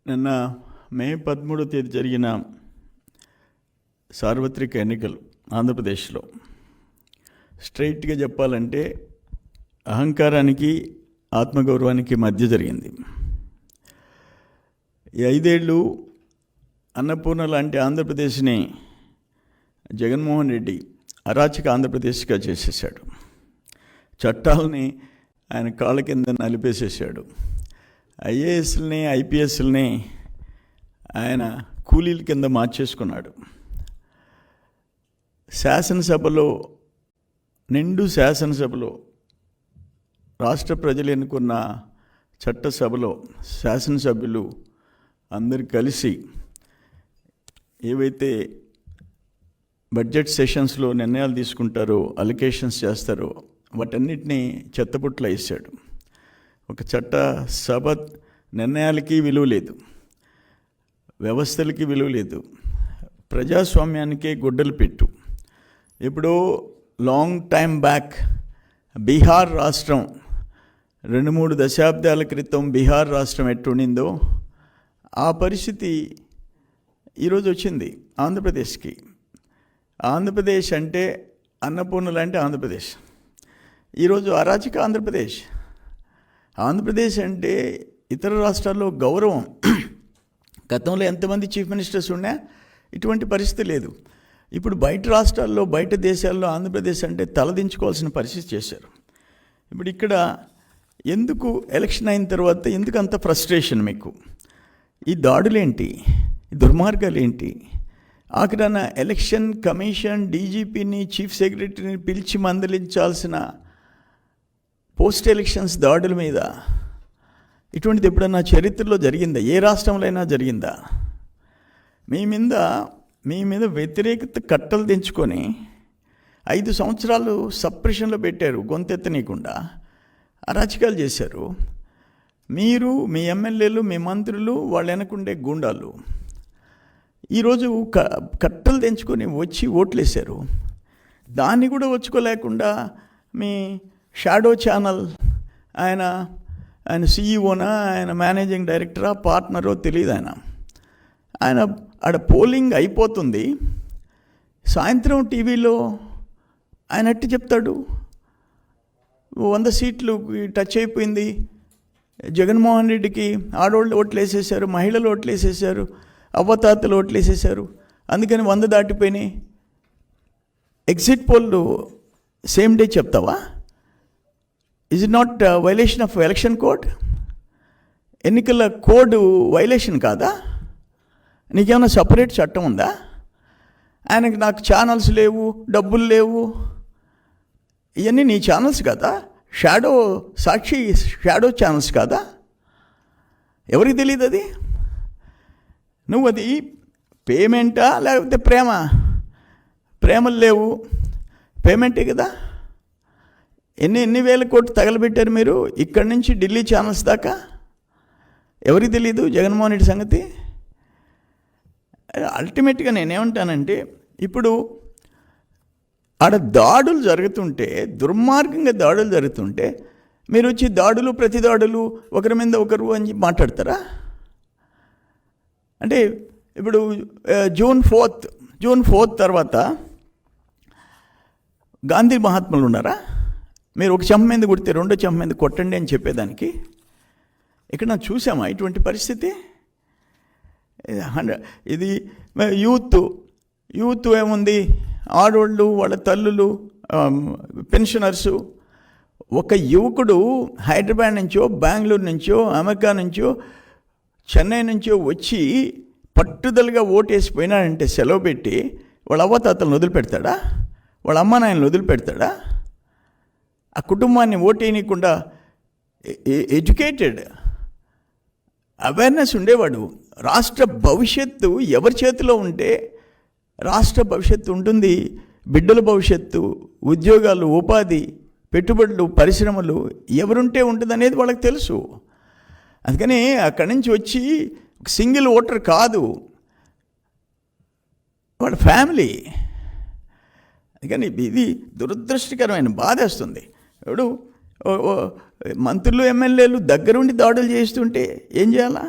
నిన్న మే 13వ తేదీ జరిగిన సార్వత్రిక ఎన్నికలు ఆంధ్రప్రదేశ్లో స్ట్రైట్గా చెప్పాలంటే అహంకారానికి ఆత్మగౌరవానికి మధ్య జరిగింది. ఈ 5 ఏళ్ళు అన్నపూర్ణ లాంటి ఆంధ్రప్రదేశ్ని జగన్మోహన్ రెడ్డి అరాచక ఆంధ్రప్రదేశ్గా చేసేసాడు. చట్టాలని ఆయన కాళ్ళ కింద నలిపేసేసాడు. ఐఏఎస్లని ఐపీఎస్లని ఆయన కూలీల కింద మార్చేసుకున్నాడు. శాసనసభలో రాష్ట్ర ప్రజలు ఎన్నుకున్న చట్టసభలో శాసనసభ్యులు అందరు కలిసి ఏవైతే బడ్జెట్ సెషన్స్లో నిర్ణయాలు తీసుకుంటారో, అలొకేషన్స్ చేస్తారో వాటన్నిటినీ చెత్తపుట్లో వేసాడు. ఒక చట్టసభ నిర్ణయాలకి విలువ లేదు, వ్యవస్థలకి విలువ లేదు, ప్రజాస్వామ్యానికే గొడ్డలు పెట్టు. ఇప్పుడు లాంగ్ టైం బ్యాక్ బీహార్ రాష్ట్రం 2-3 దశాబ్దాల క్రితం బీహార్ రాష్ట్రం ఎట్టుండిందో ఆ పరిస్థితి ఈరోజు వచ్చింది ఆంధ్రప్రదేశ్కి. ఆంధ్రప్రదేశ్ అంటే అన్నపూర్ణ లాంటి ఆంధ్రప్రదేశ్, ఈరోజు అరాచక ఆంధ్రప్రదేశ్. ఆంధ్రప్రదేశ్ అంటే ఇతర రాష్ట్రాల్లో గౌరవం. గతంలో ఎంతమంది చీఫ్ మినిస్టర్స్ ఉన్నా ఇటువంటి పరిస్థితి లేదు. ఇప్పుడు బయట రాష్ట్రాల్లో, బయట దేశాల్లో ఆంధ్రప్రదేశ్ అంటే తలదించుకోవాల్సిన పరిస్థితి చేశారు. ఇప్పుడు ఇక్కడ ఎందుకు ఎలక్షన్ అయిన తర్వాత ఎందుకు అంత ఫ్రస్ట్రేషన్ మీకు? ఈ దాడులేంటి, ఈ దుర్మార్గాలు ఏంటి? ఆఖరణ ఎలక్షన్ కమిషన్ డీజీపీని, చీఫ్ సెక్రటరీని పిలిచి మందలించాల్సిన పోస్ట్ ఎలక్షన్స్ దాడుల మీద ఇటువంటిది ఎప్పుడన్నా చరిత్రలో జరిగిందా? ఏ రాష్ట్రంలో అయినా జరిగిందా? మీ మీద వ్యతిరేకత కట్టలు తెంచుకొని 5 సంవత్సరాలు సప్రెషన్లో పెట్టారు, గొంతెత్తనీయకుండా అరాచకాలు చేశారు. మీరు, మీ ఎమ్మెల్యేలు, మీ మంత్రులు, వాళ్ళు వెనకుండే గూండాలు ఈరోజు కట్టలు తెంచుకొని వచ్చి ఓట్లేశారు. దాన్ని కూడా వచ్చుకోలేకుండా మీ షాడో ఛానల్ ఆయన సీఈఓనా, ఆయన మేనేజింగ్ డైరెక్టరా, పార్ట్నరో తెలియదు. ఆయన ఆడ పోలింగ్ అయిపోతుంది, సాయంత్రం టీవీలో ఆయన అట్టి చెప్తాడు 100 సీట్లు టచ్ అయిపోయింది, జగన్మోహన్ రెడ్డికి ఆడవాళ్ళు ఓట్లు వేసేసారు, మహిళలు ఓట్లు వేసేసారు, అవ్వతాతలు ఓట్లు వేసేసారు, అందుకని 100 దాటిపోయినాయి. ఎగ్జిట్ పోల్ సేమ్ డే చెప్తావా? Is it not violation of election code? ఎన్నికల కోడ్ వైలేషన్ కాదా? నీకేమైనా సపరేట్ చట్టం ఉందా? ఆయనకి నాకు ఛానల్స్ లేవు, డబ్బులు లేవు, ఇవన్నీ నీ ఛానల్స్ కదా? సాక్షి షాడో ఛానల్స్ కాదా? ఎవరికి తెలియదు అది? నువ్వు అది పేమెంటా లేకపోతే ప్రేమలు లేవు, పేమెంటే కదా. ఎన్ని వేల కోట్లు తగలబెట్టారు మీరు ఇక్కడి నుంచి ఢిల్లీ ఛానల్స్ దాకా? ఎవరికి తెలీదు జగన్మోహన్ రెడ్డి సంగతి? అల్టిమేట్గా నేనేమంటానంటే, ఇప్పుడు ఆడ దాడులు జరుగుతుంటే, దుర్మార్గంగా దాడులు జరుగుతుంటే మీరు వచ్చి ప్రతి దాడులు ఒకరి మీద ఒకరు అని మాట్లాడతారా? అంటే ఇప్పుడు జూన్ 4 తర్వాత గాంధీ మహాత్ములు ఉన్నారా? మీరు ఒక చెంప మీద కొడితే 2వ చెంప మీద కొట్టండి అని చెప్పేదానికి ఇక్కడ నాకు చూసామా ఇటువంటి పరిస్థితి? ఇది యూత్ ఏముంది, ఆడవాళ్ళు, వాళ్ళ తల్లులు, పెన్షనర్సు. ఒక యువకుడు హైదరాబాద్ నుంచో, బెంగళూరు నుంచో, అమెరికా నుంచో, చెన్నై నుంచో వచ్చి పట్టుదలగా ఓటేసిపోయినాడంటే సెలవు పెట్టి వాళ్ళ అవ్వతాతలను వదిలిపెడతాడా? వాళ్ళ అమ్మ నాయనలు వదిలిపెడతాడా? ఆ కుటుంబాన్ని ఓటేయనీయకుండా ఎడ్యుకేటెడ్, అవేర్నెస్ ఉండేవాడు. రాష్ట్ర భవిష్యత్తు ఎవరి చేతిలో ఉంటే రాష్ట్ర భవిష్యత్తు ఉంటుంది, బిడ్డల భవిష్యత్తు, ఉద్యోగాలు, ఉపాధి, పెట్టుబడులు, పరిశ్రమలు ఎవరుంటే ఉంటుంది అనేది వాళ్ళకి తెలుసు. అందుకని అక్కడి నుంచి వచ్చి సింగిల్ ఓటర్ కాదు, వాళ్ళ ఫ్యామిలీ. అందుకని ఇది దురదృష్టకరమైన బాధేస్తుంది. ఇప్పుడు మంత్రులు, ఎమ్మెల్యేలు దగ్గరుండి దాడులు చేస్తుంటే ఏం చేయాలా?